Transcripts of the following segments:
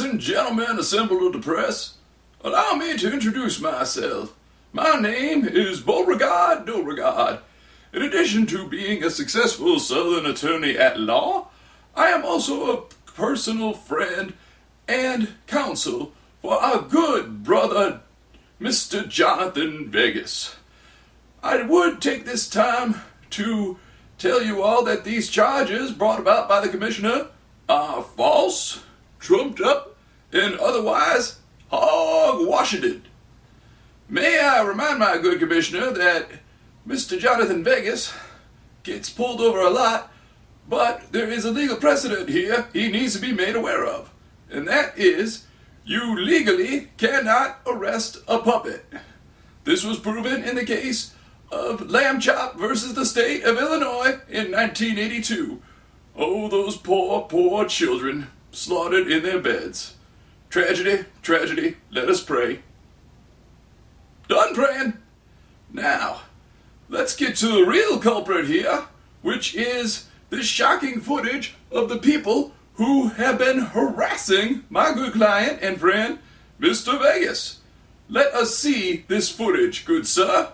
and gentlemen assembled at the press, allow me to introduce myself. My name is Beauregard Beauregard. In addition to being a successful Southern attorney at law, I am also a personal friend and counsel for our good brother, Mr. Jonathan Vegas. I would take this time to tell you all that these charges brought about by the commissioner are false, trumped up, and otherwise hog-washington. May I remind my good commissioner that Mr. Jonathan Vegas gets pulled over a lot, but there is a legal precedent here he needs to be made aware of, and that is you legally cannot arrest a puppet. This was proven in the case of Lamb Chop versus the state of Illinois in 1982. Oh, those poor, poor children slaughtered in their beds. Tragedy, tragedy, let us pray. Done praying. Now, let's get to the real culprit here, which is the shocking footage of the people who have been harassing my good client and friend, Mr. Vegas. Let us see this footage, good sir.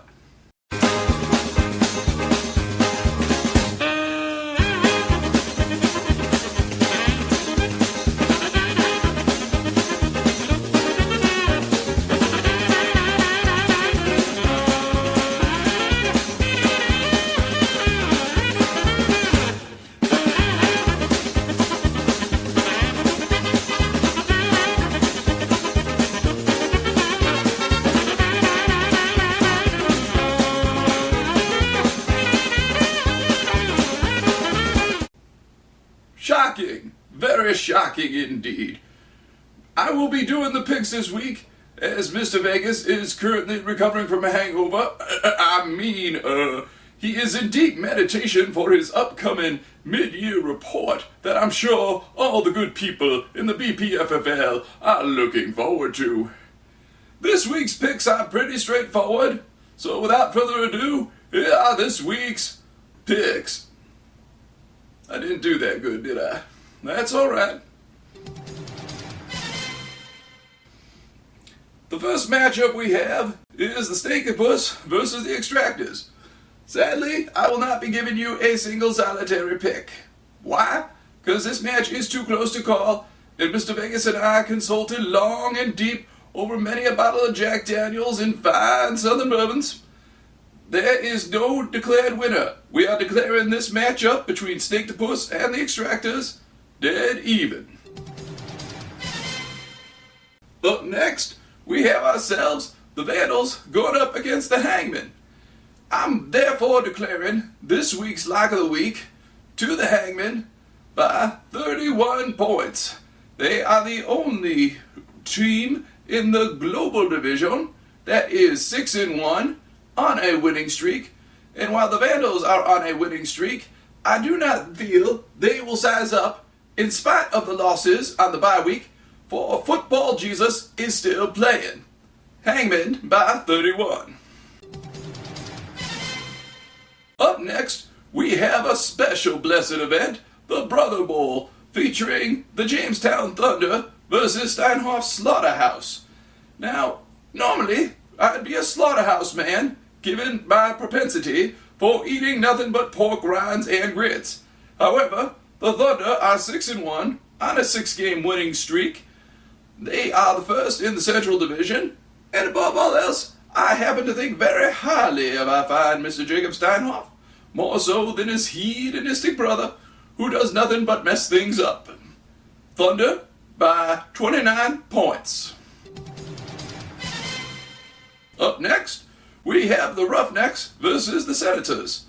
Shocking, very shocking indeed. I will be doing the pics this week as Mr. Vegas is currently recovering from a hangover. He is in deep meditation for his upcoming mid-year report that I'm sure all the good people in the BPFFL are looking forward to. This week's pics are pretty straightforward, so without further ado, here are this week's pics. I didn't do that good, did I? That's alright. The first matchup we have is the Snakeopus versus the Extractors. Sadly, I will not be giving you a single solitary pick. Why? Because this match is too close to call, and Mr. Vegas and I consulted long and deep over many a bottle of Jack Daniels and fine Southern bourbons. There is no declared winner. We are declaring this matchup between Snakeopus and the Extractors dead even. Up next, we have ourselves the Vandals going up against the Hangman. I'm therefore declaring this week's Lock of the Week to the Hangman by 31 points. They are the only team in the global division that is 6-1 on a winning streak, and while the Vandals are on a winning streak, I do not feel they will size up in spite of the losses on the bye week, for Football Jesus is still playing. Hangman by 31. Up next, we have a special blessed event, the Brother Bowl, featuring the Jamestown Thunder versus Steinhoff Slaughterhouse. Now, normally, I'd be a slaughterhouse man, given my propensity for eating nothing but pork rinds and grits. However, the Thunder are 6-1 on a 6-game winning streak. They are the first in the Central Division, and above all else, I happen to think very highly of our fine Mr. Jacob Steinhoff, more so than his hedonistic brother, who does nothing but mess things up. Thunder by 29 points. Up next, we have the Roughnecks versus the Senators.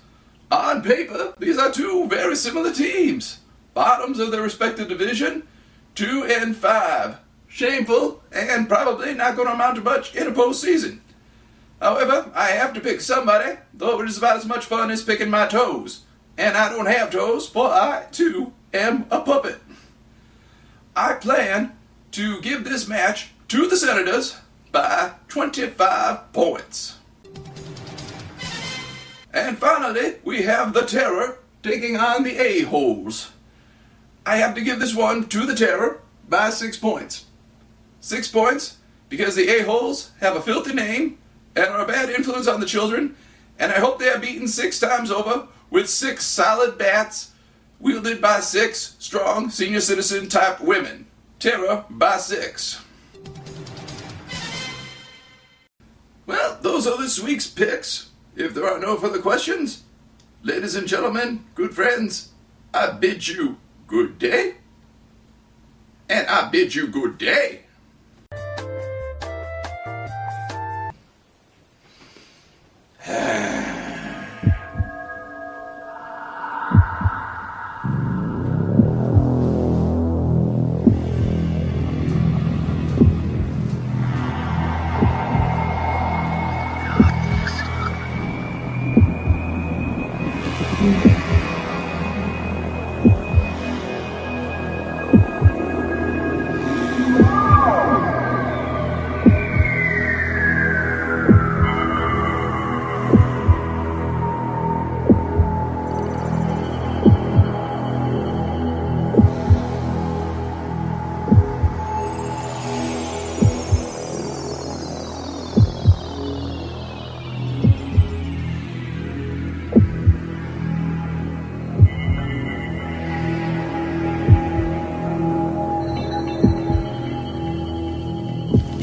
On paper, these are two very similar teams. Bottoms of their respective division, 2-5. Shameful, and probably not going to amount to much in a postseason. However, I have to pick somebody, though it is about as much fun as picking my toes. And I don't have toes, for I, too, am a puppet. I plan to give this match to the Senators by 25 points. And finally, we have the Terror taking on the A-Holes. I have to give this one to the Terror by 6 points. 6 points because the a-holes have a filthy name and are a bad influence on the children, and I hope they are beaten 6 times over with 6 solid bats wielded by 6 strong senior citizen type women. Terror by 6. Well, those are this week's picks. If there are no further questions, ladies and gentlemen, good friends, I bid you good day, and I bid you good day.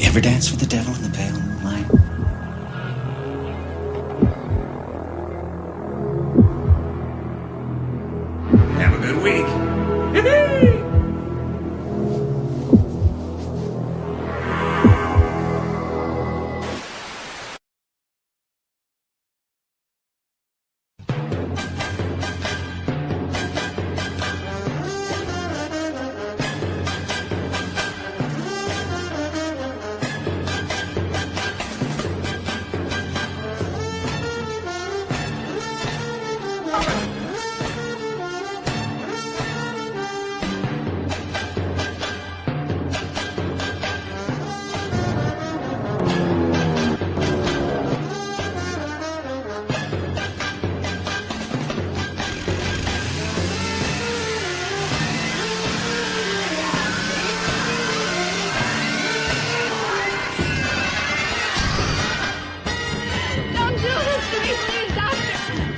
Ever dance with the devil in the pale moonlight? Have a good week.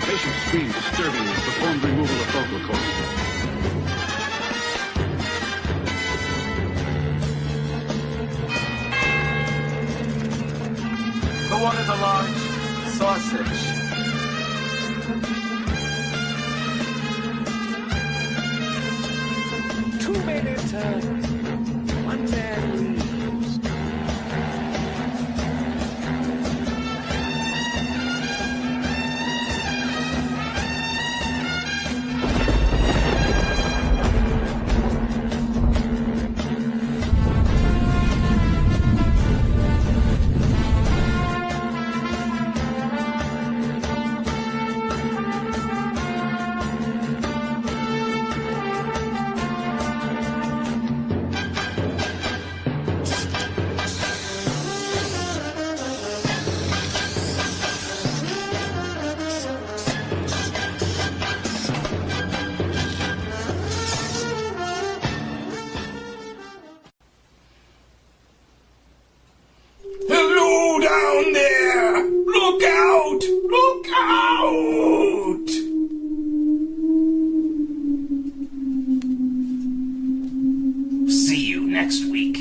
Patient screamed disturbingly, performed removal of vocal cords. Who wanted a large sausage? 2 men enter, 1 man leaves. Hello down there! Look out! Look out! See you next week.